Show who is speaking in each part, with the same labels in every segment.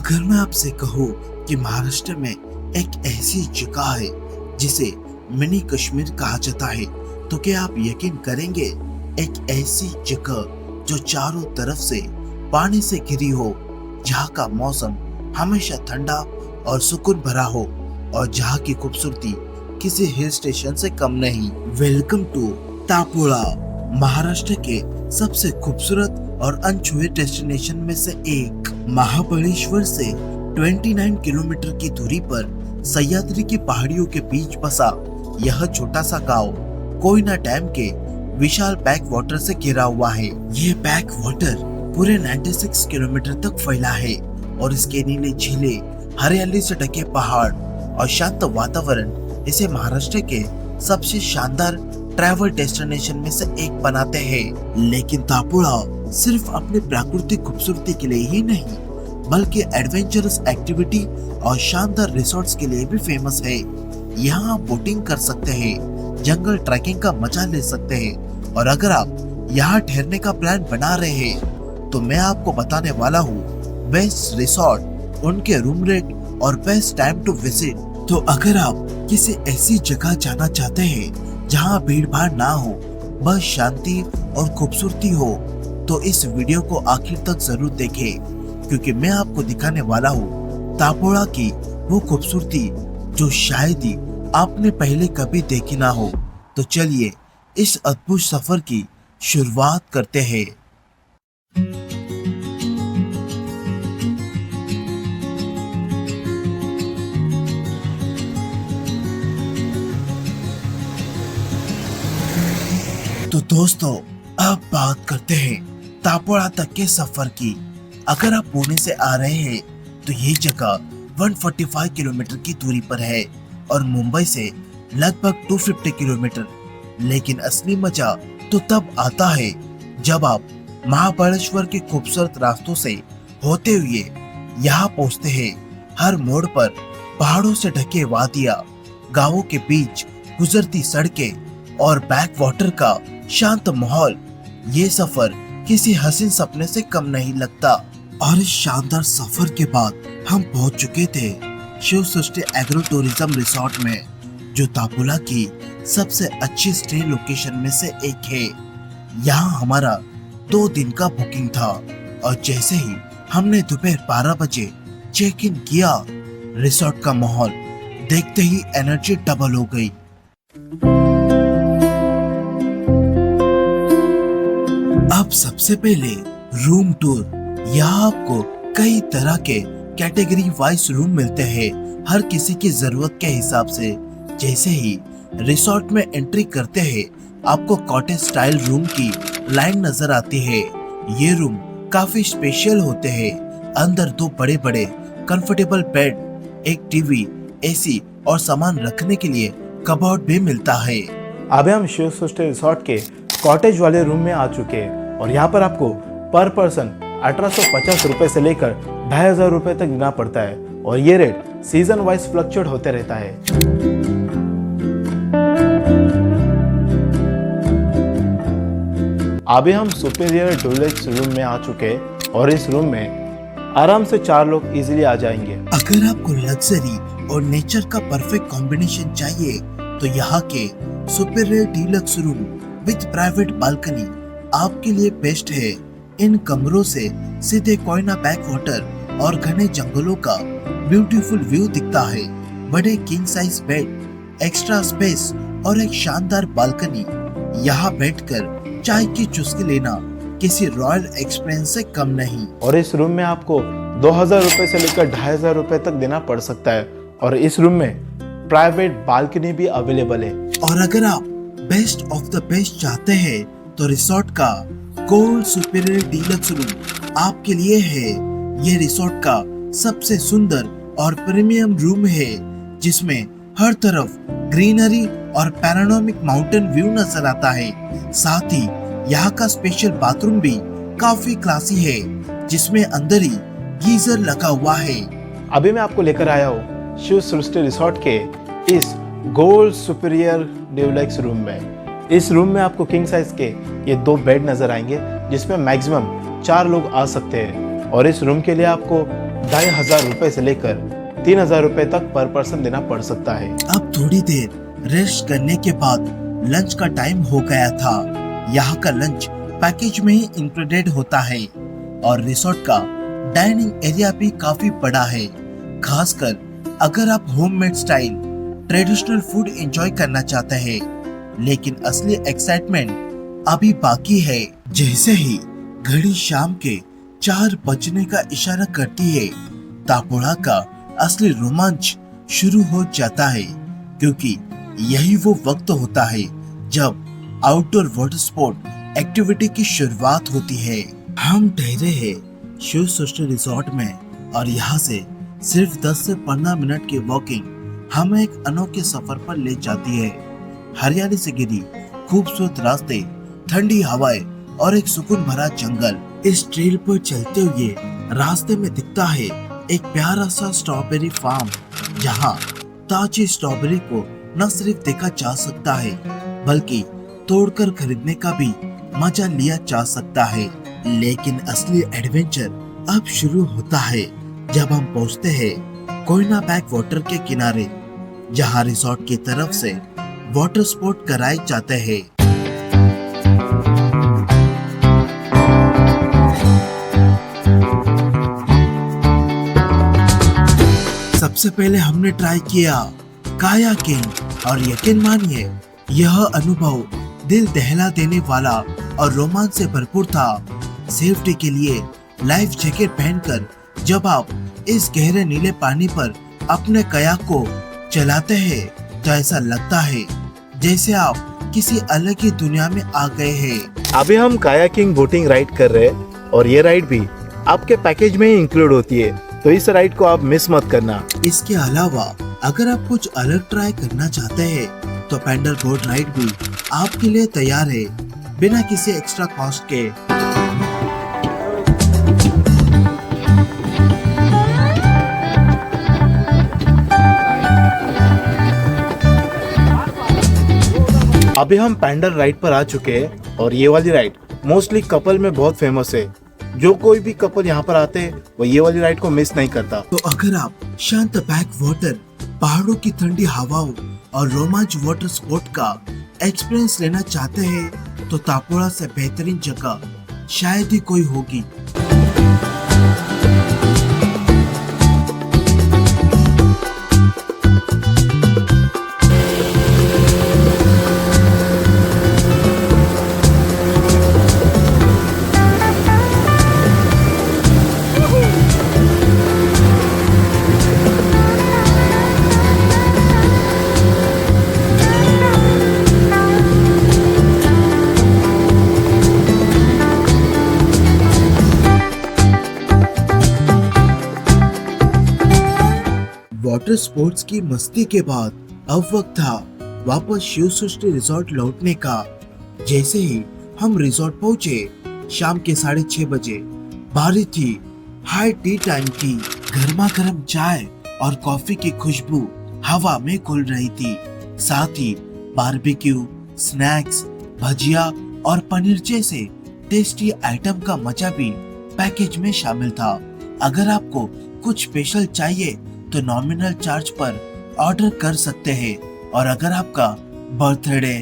Speaker 1: अगर मैं आपसे कहूँ कि महाराष्ट्र में एक ऐसी जगह है जिसे मिनी कश्मीर कहा जाता है, तो क्या आप यकीन करेंगे? एक ऐसी जगह जो चारों तरफ से पानी से घिरी हो, जहाँ का मौसम हमेशा ठंडा और सुकून भरा हो और जहाँ की खूबसूरती किसी हिल स्टेशन से कम नहीं। वेलकम टू तापोळा, महाराष्ट्र के सबसे खूबसूरत और अनछुए डेस्टिनेशन में से एक। महाबळेश्वर से 29 किलोमीटर की दूरी पर सह्याद्री की पहाड़ियों के बीच बसा यह छोटा सा गांव कोयना डैम के विशाल बैक वाटर से घिरा हुआ है। ये बैक वाटर पूरे 96 किलोमीटर तक फैला है और इसके नीले झीले, हरियाली से ढके पहाड़ और शांत वातावरण इसे महाराष्ट्र के सबसे शानदार ट्रैवल डेस्टिनेशन में से एक बनाते हैं। लेकिन तापोळा सिर्फ अपनी प्राकृतिक खूबसूरती के लिए ही नहीं, बल्कि एडवेंचरस एक्टिविटी और शानदार रिसोर्ट्स के लिए भी फेमस है। यहाँ आप बोटिंग कर सकते हैं, जंगल ट्रैकिंग का मजा ले सकते हैं और अगर आप यहाँ ठहरने का प्लान बना रहे हैं तो मैं आपको बताने वाला हूँ बेस्ट रिसोर्ट, उनके रूम रेट और बेस्ट टाइम टू विजिट। तो अगर आप किसी ऐसी जगह जाना चाहते हैं जहाँ भीड़ भाड़ ना हो, बस शांति और खूबसूरती हो, तो इस वीडियो को आखिर तक जरूर देखें, क्योंकि मैं आपको दिखाने वाला हूँ तापोळा की वो खूबसूरती जो शायद ही आपने पहले कभी देखी ना हो। तो चलिए इस अद्भुत सफर की शुरुआत करते हैं। तो दोस्तों, अब बात करते हैं तापोळा तक के सफर की। अगर आप पुणे से आ रहे हैं तो ये जगह 145 किलोमीटर की दूरी पर है और मुंबई से लगभग 250 किलोमीटर। लेकिन असली मजा तो तब आता है जब आप महाबळेश्वर के खूबसूरत रास्तों से होते हुए यहाँ पहुँचते हैं। हर मोड़ पर पहाड़ों से ढके वादियाँ, गांवों के बीच गुजरती सड़कें और बैक वाटर का शांत माहौल, ये सफर किसी हसीन सपने से कम नहीं लगता। और इस शानदार सफर के बाद हम पहुंच चुके थे शिव सृष्टि एग्रो टूरिज्म रिसोर्ट में, जो तापोळा की सबसे अच्छी स्टे लोकेशन में से एक है। यहाँ हमारा 2 दिन का बुकिंग था और जैसे ही हमने दोपहर 12 बजे चेक इन किया, रिसोर्ट का माहौल देखते ही एनर्जी डबल हो गई। अब सबसे पहले रूम टूर। यहाँ आपको कई तरह के कैटेगरी वाइज रूम मिलते हैं, हर किसी की जरूरत के हिसाब से। जैसे ही रिसोर्ट में एंट्री करते हैं, आपको कॉटेज स्टाइल रूम की लाइन नजर आती है। ये रूम काफी स्पेशल होते हैं। अंदर 2 बड़े बड़े कंफर्टेबल बेड, एक टीवी, एसी और सामान रखने के लिए कबर्ड भी मिलता है।
Speaker 2: अभी हम शिव सृष्टि रिसोर्ट के कॉटेज वाले रूम में आ चुके हैं और यहाँ पर आपको पर पर्सन 1850 रुपए से लेकर 2500 रुपए तक देना पड़ता है और ये रेट सीजन वाइज फ्लक्चुएट होते रहता है। अभी हम सुपीरियर डुलेक्स रूम में आ चुके हैं और इस रूम में आराम से 4 लोग इजीली आ जाएंगे।
Speaker 1: अगर आपको लग्जरी और नेचर का परफेक्ट कॉम्बिनेशन चाहिए तो यहाँ के superior deluxe room with private balcony आपके लिए बेस्ट है। इन कमरों से सीधे कोयना बैक वाटर और घने जंगलों का ब्यूटीफुल व्यू दिखता है। बड़े king size bed, extra space और एक शानदार बालकनी। यहाँ बैठकर चाय की चुस्की लेना किसी रॉयल एक्सपीरियंस से कम नहीं।
Speaker 2: और इस रूम में आपको 2000 रुपए से लेकर 2500 रुपए तक देना पड़ सकता है और इस रूम में प्राइवेट बालकनी भी अवेलेबल है।
Speaker 1: और अगर आप बेस्ट ऑफ द बेस्ट चाहते हैं तो रिसोर्ट का गोल्ड सुपीरियर डीलक्स रूम आपके लिए है। ये रिसोर्ट का सबसे सुंदर और प्रीमियम रूम है, जिसमें हर तरफ ग्रीनरी और पैनोरामिक माउंटेन व्यू नजर आता है। साथ ही यहाँ का स्पेशल बाथरूम भी काफी क्लासी है, जिसमें अंदर ही गीजर लगा हुआ है।
Speaker 2: अभी मैं आपको लेकर आया हूँ शिव सृष्टि रिसोर्ट के इस गोल्ड सुपीरियर डीलक्स रूम में। इस रूम में आपको किंग साइज के ये 2 बेड नजर आएंगे, जिसमें मैक्सिमम 4 लोग आ सकते हैं और इस रूम के लिए आपको 2,500 रुपए से लेकर 3,000 रुपए तक पर पर्सन देना पड़ सकता है।
Speaker 1: अब थोड़ी देर रेस्ट करने के बाद लंच का टाइम हो गया था। यहाँ का लंच पैकेज में ही इंक्लूडेड होता है और रिसोर्ट का डाइनिंग एरिया भी काफी बड़ा है। खासकर अगर आप homemade style traditional food enjoy करना चाहते हैं। लेकिन असली एक्साइटमेंट अभी बाकी है। जैसे ही घड़ी शाम के 4 बजने का इशारा करती है, तापोड़ा का असली रोमांच शुरू हो जाता है, क्योंकि यही वो वक्त होता है जब आउटडोर वाटर स्पोर्ट एक्टिविटी की शुरुआत होती है। हम ठहरे हैं शिव सृष्टि रिसोर्ट में और यहाँ से सिर्फ 10 से 15 मिनट की वॉकिंग हमें एक अनोखे सफर पर ले जाती है। हरियाली से घिरी खूबसूरत रास्ते, ठंडी हवाएं और एक सुकून भरा जंगल। इस ट्रेल पर चलते हुए रास्ते में दिखता है एक प्यारा सा स्ट्रॉबेरी फार्म, जहाँ ताजी स्ट्रॉबेरी को न सिर्फ देखा जा सकता है बल्कि तोड़कर खरीदने का भी मजा लिया जा सकता है। लेकिन असली एडवेंचर अब शुरू होता है जब हम पहुंचते हैं कोयना बैक वाटर के किनारे, जहां रिसोर्ट की तरफ से वाटर स्पोर्ट कराए जाते हैं। सबसे पहले हमने ट्राई किया कायाकिंग और यकीन मानिए यह अनुभव दिल दहला देने वाला और रोमांच से भरपूर था। सेफ्टी के लिए लाइफ जैकेट पहनकर जब आप इस गहरे नीले पानी पर अपने कयाक को चलाते हैं तो ऐसा लगता है जैसे आप किसी अलग ही दुनिया में आ गए हैं।
Speaker 2: अभी हम कायाकिंग बोटिंग राइड कर रहे हैं और ये राइड भी आपके पैकेज में ही इंक्लूड होती है, तो इस राइड को आप मिस मत करना।
Speaker 1: इसके अलावा अगर आप कुछ अलग ट्राई करना चाहते हैं तो पैडल बोट राइड भी आपके लिए तैयार है, बिना किसी एक्स्ट्रा कॉस्ट के।
Speaker 2: अभी हम पैंडल राइड पर आ चुके हैं और ये वाली राइड मोस्टली कपल में बहुत फेमस है। जो कोई भी कपल यहाँ पर आते हैं वो ये वाली राइड को मिस नहीं करता।
Speaker 1: तो अगर आप शांत बैक वाटर, पहाड़ों की ठंडी हवाओं और रोमांच वाटर स्पोर्ट का एक्सपीरियंस लेना चाहते हैं तो तापोड़ा से बेहतरीन जगह शायद ही कोई होगी। वाटर स्पोर्ट्स की मस्ती के बाद अब वक्त था वापस शिव सृष्टि रिसोर्ट लौटने का। जैसे ही हम रिसोर्ट पहुंचे शाम के 6:30 बजे बारी थी हाई टी टाइम की। गर्मा गर्म चाय और कॉफी की खुशबू हवा में घुल रही थी। साथ ही बारबेक्यू, स्नैक्स, भजिया और पनीर जैसे टेस्टी आइटम का मजा भी पैकेज में शामिल था। अगर आपको कुछ स्पेशल चाहिए तो नॉमिनल चार्ज पर ऑर्डर कर सकते हैं, और अगर आपका बर्थडे,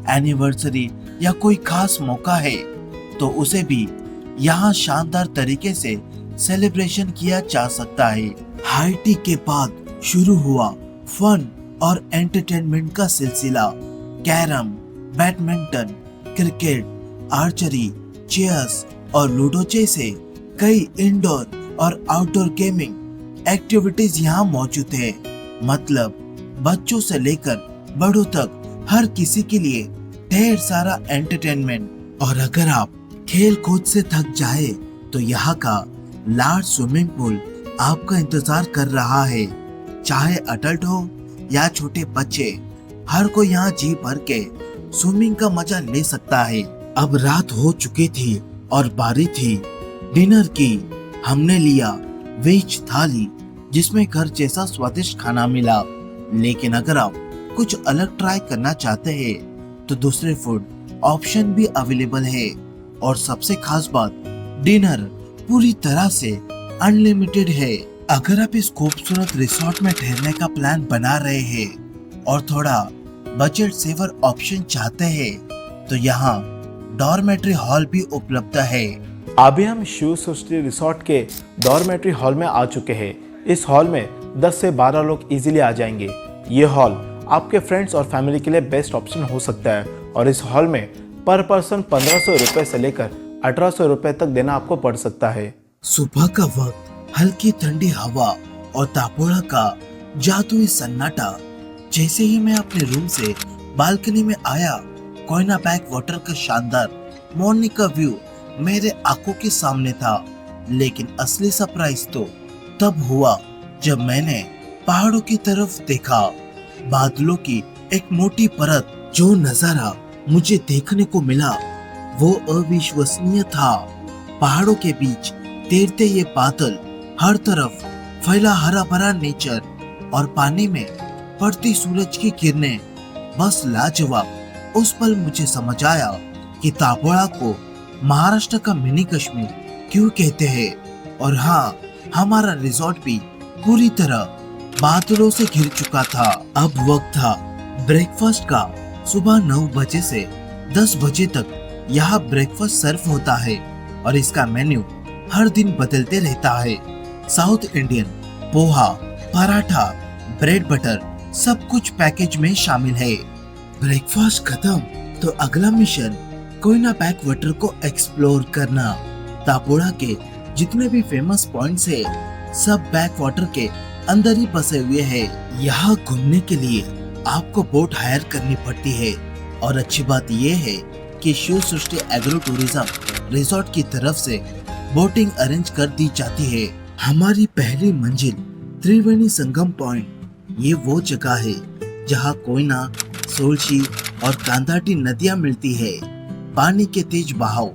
Speaker 1: एनिवर्सरी या कोई खास मौका है तो उसे भी यहाँ शानदार तरीके से सेलिब्रेशन किया जा सकता है। हाई टी के बाद शुरू हुआ फन और एंटरटेनमेंट का सिलसिला। Carrom, badminton, cricket, archery, chairs और लूडो जैसे कई इंडोर और आउटडोर गेमिंग एक्टिविटीज यहाँ मौजूद है। मतलब बच्चों से लेकर बड़ों तक हर किसी के लिए ढेर सारा एंटरटेनमेंट। और अगर आप खेल कूद से थक जाए तो यहाँ का लार्ज स्विमिंग पूल आपका इंतजार कर रहा है। चाहे अडल्ट हो या छोटे बच्चे, हर कोई यहाँ जी भर के स्विमिंग का मजा ले सकता है। अब रात हो चुकी थी और बारी थी डिनर की। हमने लिया वेज थाली जिसमें घर जैसा स्वादिष्ट खाना मिला। लेकिन अगर आप कुछ अलग ट्राई करना चाहते हैं तो दूसरे फूड ऑप्शन भी अवेलेबल है। और सबसे खास बात, डिनर पूरी तरह से अनलिमिटेड है। अगर आप इस खूबसूरत रिसोर्ट में ठहरने का प्लान बना रहे हैं और थोड़ा बजट सेवर ऑप्शन चाहते हैं तो यहाँ डॉर्मेट्री हॉल भी उपलब्ध है।
Speaker 2: अभी हम शिव सृष्टि रिसोर्ट के डॉर्मेट्री हॉल में आ चुके हैं। इस हॉल में 10 से 12 लोग इजीली आ जाएंगे। ये हॉल आपके फ्रेंड्स और फैमिली के लिए बेस्ट ऑप्शन हो सकता है और इस हॉल में पर पर्सन 1500 रुपए से लेकर 1800 रुपए तक देना आपको पड़ सकता है।
Speaker 1: सुबह का वक्त, हल्की ठंडी हवा और तापोड़ा का जादुई सन्नाटा। जैसे ही मैं अपने रूम से बालकनी में आया, कोयना बैक वाटर का शानदार मॉर्निंग का व्यू मेरे आंखों के सामने था। लेकिन असली सरप्राइज तो तब हुआ जब मैंने पहाड़ों की तरफ देखा। बादलों की एक मोटी परत। जो नजारा मुझे देखने को मिला वो अविश्वसनीय था। पहाड़ों के बीच तैरते ये बादल, हर तरफ फैला हरा भरा नेचर और पानी में पड़ती सूरज की किरणें, बस लाजवाब। उस पल मुझे समझ आया कि तापोड़ा को महाराष्ट्र का मिनी कश्मीर क्यों कहते हैं। और हाँ, हमारा रिजॉर्ट भी पूरी तरह बादलों से घिर चुका था। अब वक्त था ब्रेकफास्ट का। सुबह 9 बजे से 10 बजे तक यहाँ ब्रेकफास्ट सर्व होता है और इसका मेन्यू हर दिन बदलते रहता है। South Indian, poha, paratha, bread butter, सब कुछ पैकेज में शामिल है। ब्रेकफास्ट खत्म तो अगला मिशन कोयना बैक वाटर को एक्सप्लोर करना। तापोड़ा के जितने भी फेमस पॉइंट्स है सब बैक वाटर के अंदर ही बसे हुए हैं। यहाँ घूमने के लिए आपको बोट हायर करनी पड़ती है और अच्छी बात ये है कि शिव सृष्टि एग्रो टूरिज्म रिसोर्ट की तरफ से बोटिंग अरेंज कर दी जाती है। हमारी पहली मंजिल त्रिवेणी संगम पॉइंट। ये वो जगह है जहाँ कोयना, सोलशी और कांदाटी नदियाँ मिलती है। पानी के तेज बहाव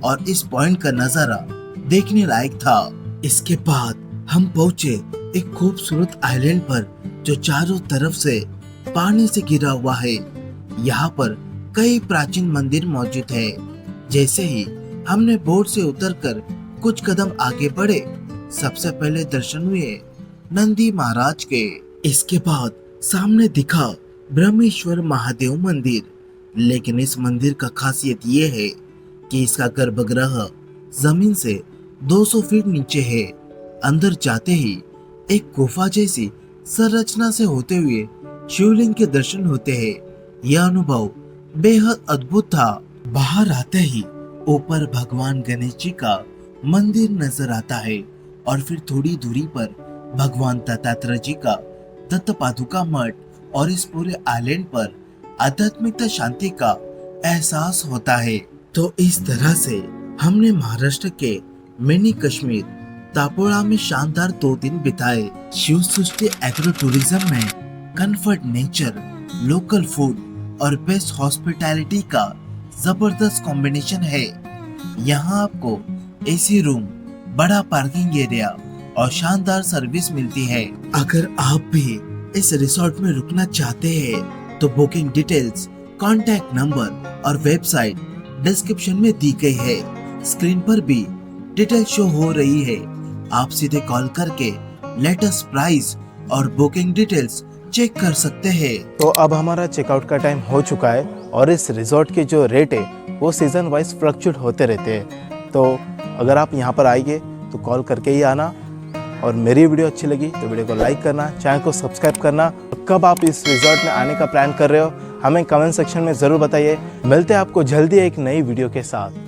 Speaker 1: और इस पॉइंट का नजारा देखने लायक था। इसके बाद हम पहुँचे एक खूबसूरत आइलैंड पर जो चारों तरफ से पानी से घिरा हुआ है। यहाँ पर कई प्राचीन मंदिर मौजूद है। जैसे ही हमने बोट से उतरकर कुछ कदम आगे बढ़े, सबसे पहले दर्शन हुए नंदी महाराज के। इसके बाद सामने दिखा ब्रह्मेश्वर महादेव मंदिर। लेकिन इस मंदिर का खासियत ये है कि इसका गर्भगृह जमीन से 200 फीट नीचे है। अंदर जाते ही एक गुफा जैसी संरचना से होते हुए शिवलिंग के दर्शन होते हैं। यह अनुभव बेहद अद्भुत था। बाहर आते ही ऊपर भगवान गणेश जी का मंदिर नजर आता है और फिर थोड़ी दूरी पर भगवान दत्तात्रेय जी का दत्त पादुका मठ और इस पूरे आइलैंड पर आध्यात्मिकता शांति का एहसास होता है। तो इस तरह से हमने महाराष्ट्र के मिनी कश्मीर तापोड़ा में शानदार 2 दिन बिताए। शिव सृष्टि एग्रो टूरिज्म में कंफर्ट नेचर, लोकल फूड और बेस्ट हॉस्पिटैलिटी का जबरदस्त कॉम्बिनेशन है। यहाँ आपको एसी रूम, बड़ा पार्किंग एरिया और शानदार सर्विस मिलती है। अगर आप भी इस रिसोर्ट में रुकना चाहते हैं तो बुकिंग डिटेल्स, कॉन्टैक्ट नंबर और वेबसाइट डिस्क्रिप्शन में दी गई है। स्क्रीन पर भी डिटेल शो हो रही है। आप सीधे कॉल करके लेटेस्ट प्राइस और बुकिंग डिटेल्स चेक कर सकते हैं।
Speaker 2: तो अब हमारा चेकआउट का टाइम हो चुका है और इस रिजॉर्ट के जो रेट है वो सीजन वाइज फ्लक्चुएट होते रहते हैं। तो अगर आप यहाँ पर आएंगे तो कॉल करके ही आना। और मेरी वीडियो अच्छी लगी तो वीडियो को लाइक करना, चैनल को सब्सक्राइब करना। कब आप इस रिजॉर्ट में आने का प्लान कर रहे हो हमें कमेंट सेक्शन में ज़रूर बताइए। मिलते हैं आपको जल्दी एक नई वीडियो के साथ।